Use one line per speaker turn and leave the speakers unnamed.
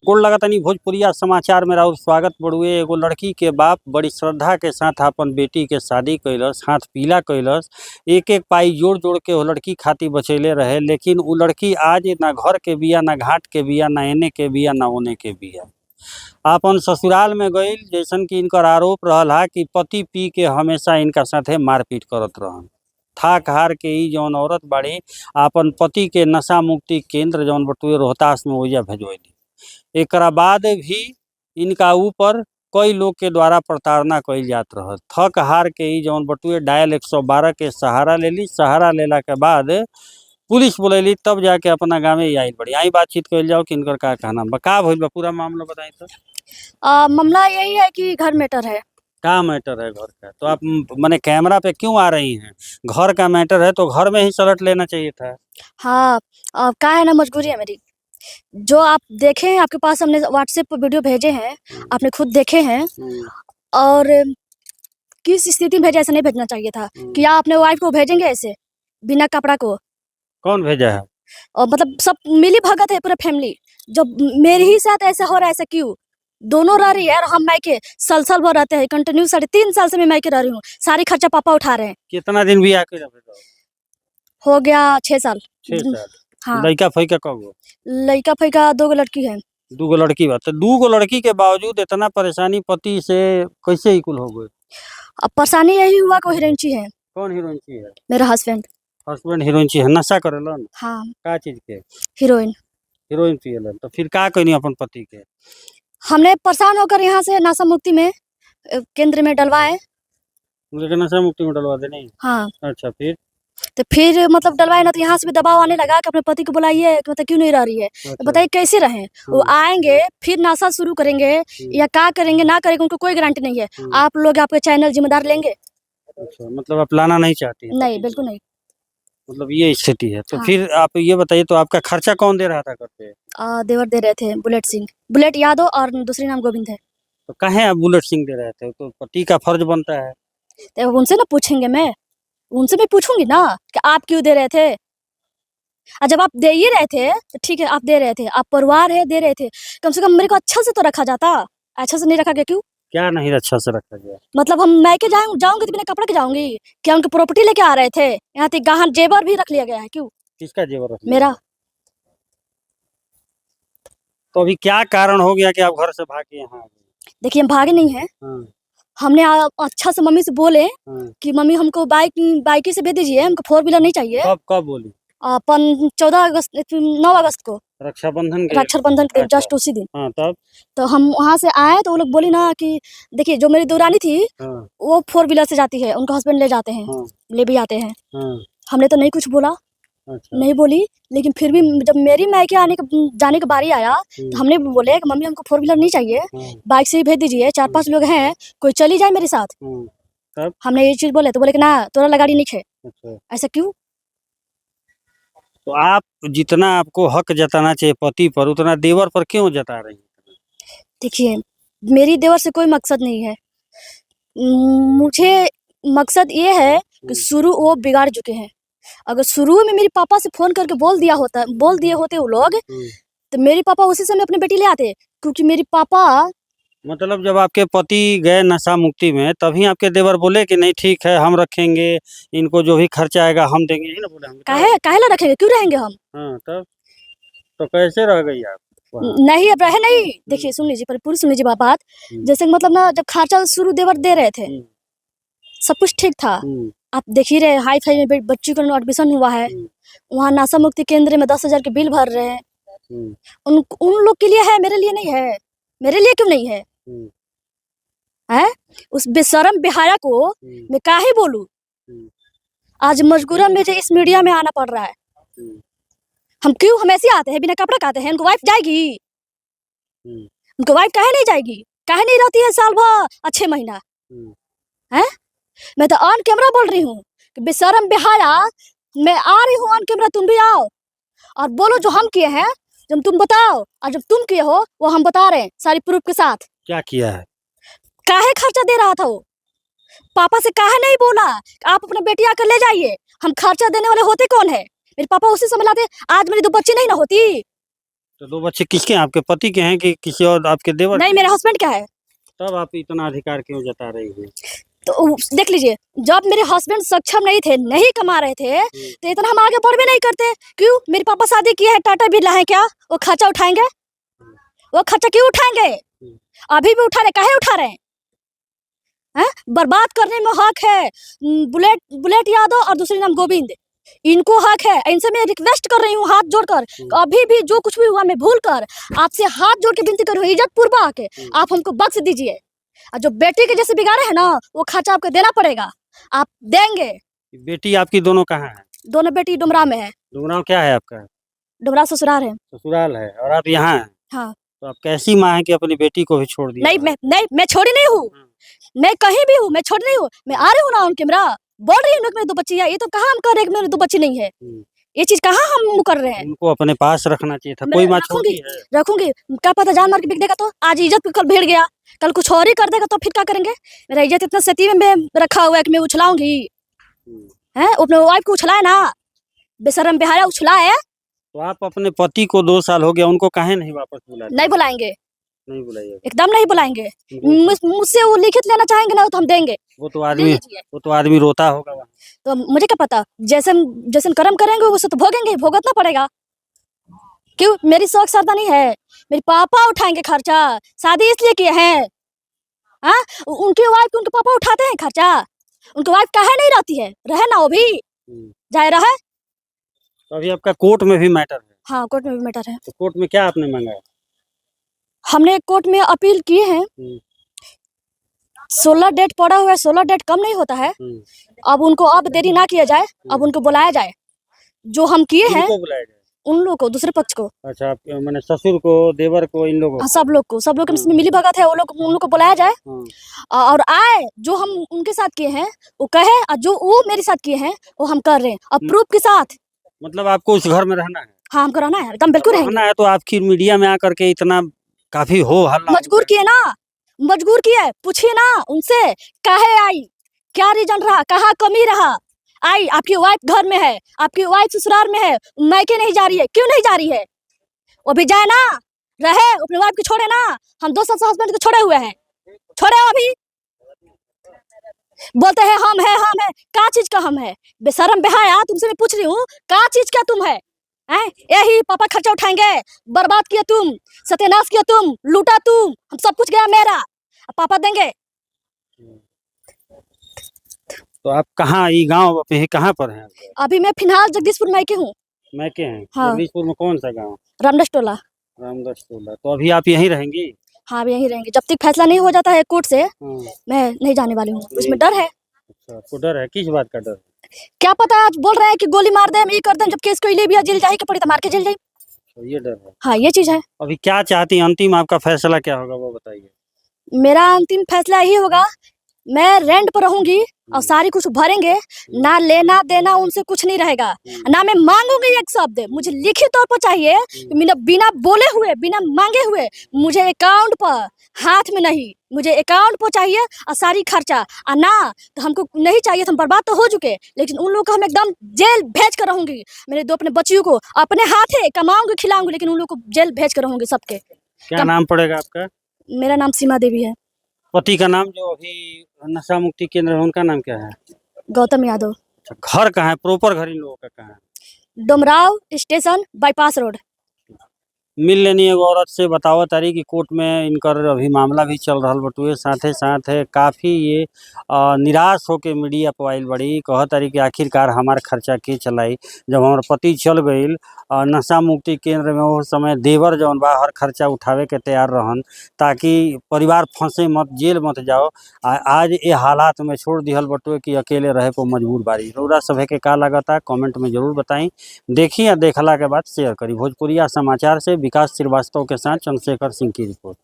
गोड़ लगतनी भोजपुरिया समाचार में राउर स्वागत बड़ुए। एगो लड़की के बाप बड़ी श्रद्धा के साथ अपन बेटी के शादी कैलस, हाथ पीला कैलस। एक एक पाई जोड़ जोड़ के वो लड़की खातिर बचैले रहे, लेकिन उ लड़की आज ना घर के बिया, ना घाट के बिया, ना एने के बिया, ना ओने के बिया। आपन ससुराल में गईल, जैसन कि इनकर आरोप रहला कि पति पी के हमेशा इनका साथे मारपीट करत रहन। थाक हार के ई जौन औरत बाड़ी आपन पति के नशा मुक्ति केंद्र जौन बटुए रोहतास में ओइजा भेजवैली। एकरा बाद भी इनका ऊपर कई लोग के द्वारा प्रताड़ना कईल जात रहल। थक हार के ई जौन बटुए डायल 112 के सहारा लेली। सहारा लेला के बाद पुलिस बुलैली, तब जाके अपना गाँव में आइल बड़ी। आई बातचीत कईल जाओ कि इनकर का कहना बा, का भइल बा, पूरा मामला बताई तो।
मामला यही है कि घर मैटर है।
का मैटर है घर का? तो आप माने कैमरा पे क्यों आ रही हैं? घर का मैटर है तो घर में ही सलट लेना चाहिए था।
हाँ, क्या है ना, मजबूरी है मेरी। जो आप देखे हैं, आपके पास हमने व्हाट्सएप पर वीडियो भेजे हैं, आपने खुद देखे हैं। और किस स्थिति में भेजा, ऐसा नहीं भेजना चाहिए था कि आप अपने वाइफ को भेजेंगे ऐसे बिना कपड़ा को।
कौन भेजा है?
और मतलब सब मिली भगत है, पूरा फैमिली। जो मेरे ही साथ ऐसा हो रहा है, ऐसा क्यों? दोनों रह रही है और हम मायके साल भर रहते हैं। कंटिन्यू 3.5 साल से मैं मायके रह रही हूँ। सारी खर्चा पापा उठा रहे हैं।
कितना दिन भी आके
हो गया 6 साल।
6 साल।
हाँ,
लड़का फैका कब?
लड़का फैका 2 लड़की है।
2 लड़की बा, तो 2 लड़की के बावजूद इतना परेशानी पति से कैसे इकुल हो गए?
अब परेशानी यही हुआ को हीरोइनची है।
कौन हीरोइनची है?
मेरा हस्बैंड।
हस्बैंड हीरोइनची है? नशा करेलन?
हाँ,
का चीज के?
हीरोइन।
हीरोइन पियलन? तो फिर का कहनी अपन पति के?
हमने परेशान होकर यहाँ से नशा मुक्ति में केंद्र में डलवाए।
मुझे नशा मुक्ति में डलवा देने?
हाँ,
अच्छा,
फिर मतलब डलवाए ना, तो यहाँ से भी दबाव आने लगा कि अपने पति को बुलाइए, मतलब क्यों नहीं रह रही है।
अच्छा।
तो बताइए कैसे रहें? वो आएंगे फिर नशा शुरू करेंगे या क्या करेंगे ना करेंगे, उनको कोई गारंटी नहीं है। आप लोग, आपके चैनल जिम्मेदार लेंगे?
अच्छा, मतलब आप लाना नहीं चाहती हैं?
नहीं, बिल्कुल नहीं।
मतलब ये स्थिति है। तो
हाँ।
फिर आप ये बताइए, तो आपका खर्चा कौन दे रहा था करते?
देवर दे रहे थे, बुलेट सिंह, बुलेट यादव, और दूसरी नाम गोविंद है।
तो कहे आप बुलेट सिंह दे रहे थे? तो पति का फर्ज बनता है।
तो उनसे ना पूछेंगे, उनसे मैं पूछूंगी ना कि आप क्यों दे रहे थे। और जब आप दे ही रहे थे तो ठीक है, आप दे रहे थे, आप परिवार है, दे रहे थे, कम से कम मेरे को अच्छा से तो रखा जाता। अच्छा से नहीं रखा गया, क्यों?
क्या नहीं अच्छा से रखा गया?
मतलब हम मैके जाऊंगी तो बिना कपड़े के जाऊंगी क्या? उनकी प्रॉपर्टी लेके आ रहे थे, यहाँ तक गहन जेवर भी रख लिया गया है, क्यों?
किसका जेवर?
मेरा।
तो अभी क्या कारण हो गया कि आप घर से भागे यहाँ?
देखिए, हम भागे नहीं है। हमने अच्छा से मम्मी से बोले कि मम्मी हमको बाइक से भेज दीजिए, हमको 4 व्हीलर नहीं चाहिए।
कब बोली?
अपन 14 अगस्त 9 अगस्त को,
रक्षाबंधन
के जस्ट उसी दिन।
हाँ, तब
तो हम वहाँ से आए तो वो लोग बोली ना कि देखिए, जो मेरी दुरानी थी वो 4 व्हीलर से जाती है, उनका हस्बैंड ले जाते हैं, ले भी आते हैं। हमने तो नहीं कुछ बोला। अच्छा। नहीं बोली, लेकिन फिर भी जब मेरी मायके जाने का बारी आया तो हमने भी बोले कि मम्मी हमको 4 व्हीलर नहीं चाहिए, बाइक से ही भेज दीजिए, 4-5 लोग हैं, कोई चली जाए मेरे साथ। तब हमने ये चीज बोले तो बोले कि ना, तोरा लगाड़ी नहीं है। अच्छा। ऐसा क्यों?
तो आप जितना आपको हक जताना चाहिए पति पर, उतना देवर पर क्यों जता रही हैं?
देखिए, मेरी देवर से कोई मकसद नहीं है। मुझे मकसद ये है कि शुरू वो बिगाड़ चुके हैं। अगर शुरू में मेरे पापा से फोन करके बोल दिए होते वो लोग, तो मेरे पापा उसी समय अपने बेटी ले आते। क्योंकि मेरे पापा, मतलब
जब आपके पति गए नशा मुक्ति में, तभी आपके देवर बोले कि नहीं ठीक है, हम रखेंगे, इनको जो भी खर्चा आएगा हम देंगे, ही ना बोले? हम
काहे ला रखेंगे, क्यों रहेंगे हम?
हाँ, तब तो कैसे रह गई आप?
नहीं, अब रहे नहीं। देखिए, सुन लीजिए, पूरी सुन लीजिए बात। जैसे मतलब ना, जब खर्चा शुरू देवर दे रहे थे, सब कुछ ठीक था। आप देख ही रहे, हाई फाई में बच्ची को एडमिशन हुआ है, वहाँ नशा मुक्ति केंद्र में 10,000 के बिल भर रहे हैं। उन लोग के लिए है, मेरे लिए नहीं है। मेरे लिए क्यों नहीं है? है उस बेशरम बेहाया को मैं काहे बोलूं? आज मजबूरन मुझे इस मीडिया में आना पड़ रहा है। हम क्यों, हम ऐसे आते हैं बिना कपड़े खाते हैं? उनको वाइफ जाएगी? उनको वाइफ काहे नहीं जाएगी? काहे नहीं रहती है साल भर और 6 महीना? है, मैं तो ऑन कैमरा बोल रही हूँ कि बेशरम बेहाया, मैं आ रही हूँ ऑन कैमरा, तुम भी आओ और बोलो जो हम किए हैं, जब तुम बताओ, और जब तुम किए हो वो हम बता रहे हैं सारी प्रूफ के साथ। क्या किया है? काहे खर्चा दे रहा था वो? पापा से काहे नहीं बोला आप अपने बेटी आकर ले जाइए? हम खर्चा देने वाले होते कौन है? मेरे पापा उसी समय लाते, आज मेरी 2 बच्ची नहीं ना होती।
तो 2 बच्चे किसके हैं? आपके पति के हैं कि किसी और आपके देवर
नहीं,
के?
मेरे हस्बैंड का है।
तब आप इतना अधिकार क्यों जता रही हैं?
तो देख लीजिए, जब मेरे हस्बैंड सक्षम नहीं थे, नहीं कमा रहे थे, तो इतना हम आगे बढ़ भी नहीं करते। क्यों? मेरे पापा शादी किए हैं, टाटा बिरला है क्या? वो खर्चा उठाएंगे? वो खर्चा क्यों उठाएंगे? अभी भी उठा रहे, काहे उठा रहे हैं? बर्बाद करने में हक है। बुलेट यादव और दूसरे नाम गोविंद, इनको हक है। इनसे मैं रिक्वेस्ट कर रही हूँ हाथ जोड़कर, अभी भी जो कुछ भी हुआ मैं भूल कर आपसे हाथ जोड़ के विनती कर रही हूँ, इज्जत पूर्वक आप हमको बख्श दीजिए। और जो बेटी के जैसे बिगाड़े हैं ना, वो खर्चा आपको देना पड़ेगा, आप देंगे।
बेटी आपकी दोनों कहाँ है?
दोनों बेटी डुमरा में है।
डुमराव क्या है आपका?
डुमरा ससुराल है।
ससुराल है और आप यहाँ हैं?
हाँ।
तो आप कैसी माँ है कि अपनी बेटी को भी छोड़ दिया?
नहीं, मैं छोड़ी नहीं हूँ। मैं कहीं भी हूँ, मैं छोड़ नहीं हूँ। मैं आ रही हूँ ना उनके, मेरा बोल रही हूँ मेरे 2 बच्ची है। ये तो कहाँ हम कह रहे हैं कि मेरे 2 बच्ची नहीं है। ये चीज कहाँ हम कर रहे हैं?
उनको अपने पास रखना चाहिए था। कोई माँ छोटी है?
रखूंगी, क्या पता जान मार के बिक देगा तो आज इज्जत पे कल भिड़ गया, कल कुछ और ही कर देगा तो फिर क्या करेंगे? मेरा इज्जत इतना सती में रखा हुआ है कि मैं उछलाऊंगी। हैं? अपने वाइफ को उछलाए ना, बेशरम बेहाया उछलाए।
तो आप अपने पति को 2 साल हो गया, उनको काहे नहीं वापस बुलाते?
नहीं बुलाएंगे,
नहीं बुलाइए,
एकदम नहीं बुलाएंगे। मुझसे वो लिखित लेना चाहेंगे ना तो हम देंगे।
वो तो आदमी रोता होगा वहाँ।
तो मुझे क्या पता, जैसे कर्म करेंगे वो तो भोगेंगे, भोगतना पड़ेगा। क्यों? मेरी शौक श्रद्धा नहीं है, मेरे पापा उठाएंगे खर्चा, शादी इसलिए किए हैं। हाँ, उनकी वाइफ उनके पापा उठाते हैं खर्चा, उनकी वाइफ काहे नहीं रहती है? रहे ना, वो भी जाए रहे।
तो अभी आपका कोर्ट में भी मैटर है?
हाँ, कोर्ट में भी मैटर है।
तो कोर्ट में क्या आपने मांगा है?
हमने कोर्ट में अपील की है। 16 डेट पड़ा हुआ है, 16 डेट कम नहीं होता है। अब उनको अब देरी ना किया जाए, अब उनको बुलाया जाए। जो हम किए हैं उन लोगों को, दूसरे पक्ष को।
अच्छा, मैंने ससुर को, देवर को, इन लोगों को?
सब लोग को, सब लोग में मिली भगत है, वो लोग उन लोग को बुलाया जाए और आए। जो हम उनके साथ किए हैं वो कहे, और जो वो मेरे साथ किए हैं वो हम कर रहे हैं, अब प्रूफ के साथ।
मतलब आपको उस घर में रहना है?
हाँ, हमको रहना है, एकदम बिल्कुल
रहना है। तो आपकी मीडिया में आकर के इतना काफी हो हल्ला,
मजबूर किए ना, मजबूर किए। पूछिए ना उनसे, काहे आई, क्या रीजन रहा, कहाँ कमी रहा? आई, आपकी वाइफ घर में है, आपकी वाइफ ससुराल में है, मैके नहीं जा रही है, क्यों नहीं जा रही है? वो भी जाए ना, रहे, अपने वाइफ को छोड़े ना। हम 2 साल से हस्बैंड को छोड़े हुए हैं, छोड़े अभी बोलते हैं हम है, हम है। क्या चीज का हम है? बेशरम बेहाया, तुमसे मैं पूछ रही हूँ, क्या चीज का तुम है? यही पापा खर्चा उठाएंगे, बर्बाद किया तुम, सत्यानाश किया तुम, लूटा तुम, हम सब कुछ गया मेरा, अब पापा देंगे।
तो आप कहाँ, ये गांव पे कहाँ पर हैं?
अभी मैं फिलहाल जगदीशपुर मैके हूँ।
मैके हैं?
हाँ।
जगदीशपुर में कौन सा गांव?
रामदास टोला।
रामदास टोला। तो अभी आप यहीं रहेंगी?
हाँ, अभी यहीं रहेंगे, जब तक फैसला नहीं हो जाता है कोर्ट से मैं नहीं जाने वाली हूँ। उसमें डर है।
अच्छा, आपको डर है? किस बात का डर?
क्या पता, आज बोल रहे हैं कि गोली मार दे, हम ये कर दे, जब केस कोई ले भी जेल जाए के पड़ी तो मार के जेल जाए।
तो ये डर है?
हाँ, ये चीज है।
अभी क्या चाहती हैं? अंतिम आपका फैसला क्या होगा वो बताइए।
मेरा अंतिम फैसला यही होगा, मैं रेंट पर रहूंगी और सारी कुछ भरेंगे, ना लेना देना उनसे कुछ नहीं रहेगा, ना मैं मांगूंगी एक शब्द। मुझे लिखित तौर पर चाहिए, बिना बोले हुए, बिना मांगे हुए, मुझे अकाउंट पर, हाथ में नहीं, मुझे अकाउंट पर चाहिए। और सारी खर्चा, और ना तो हमको नहीं चाहिए, तो हम बर्बाद तो हो चुके, लेकिन उन लोगों को हम एकदम जेल भेज कर रहूंगी। मेरे 2 अपने बच्चियों को अपने हाथे कमाऊंगी, खिलाऊंगी, लेकिन उन लोगों को जेल भेज कर रहूंगी सबके।
क्या नाम पड़ेगा आपका?
मेरा नाम सीमा देवी है।
पति का नाम जो अभी नशा मुक्ति केंद्र है, उनका नाम क्या है?
गौतम यादव।
अच्छा, घर कहाँ है? प्रॉपर घर इन लोगों का कहाँ है?
Dumraon station, bypass road.
मिल लेनी एगो औरत से, बताओ तारी कि कोर्ट में इनकर अभी मामला भी चल रहा बटुए, साथे साथ है काफ़ी ये निराश होके मीडिया पर आइल बड़ी, कह तारी कि आखिरकार हमार खर्चा के चलाई, जब हमार पति चल गई नशा मुक्ति केंद्र में, वो समय देवर जौन बा हर खर्चा उठावे के तैयार रहन, ताकि परिवार फंसे मत, जेल मत जाओ। आज ये हालात में छोड़ दिहल बटुए कि अकेले रहे को मजबूर बारी। रउरा सभे के का लगता कमेंट में जरूर बताई। देखी या देखला के बाद शेयर करी। भोजपुरिया समाचार से विकास श्रीवास्तव के साथ चंद्रशेखर सिंह की रिपोर्ट।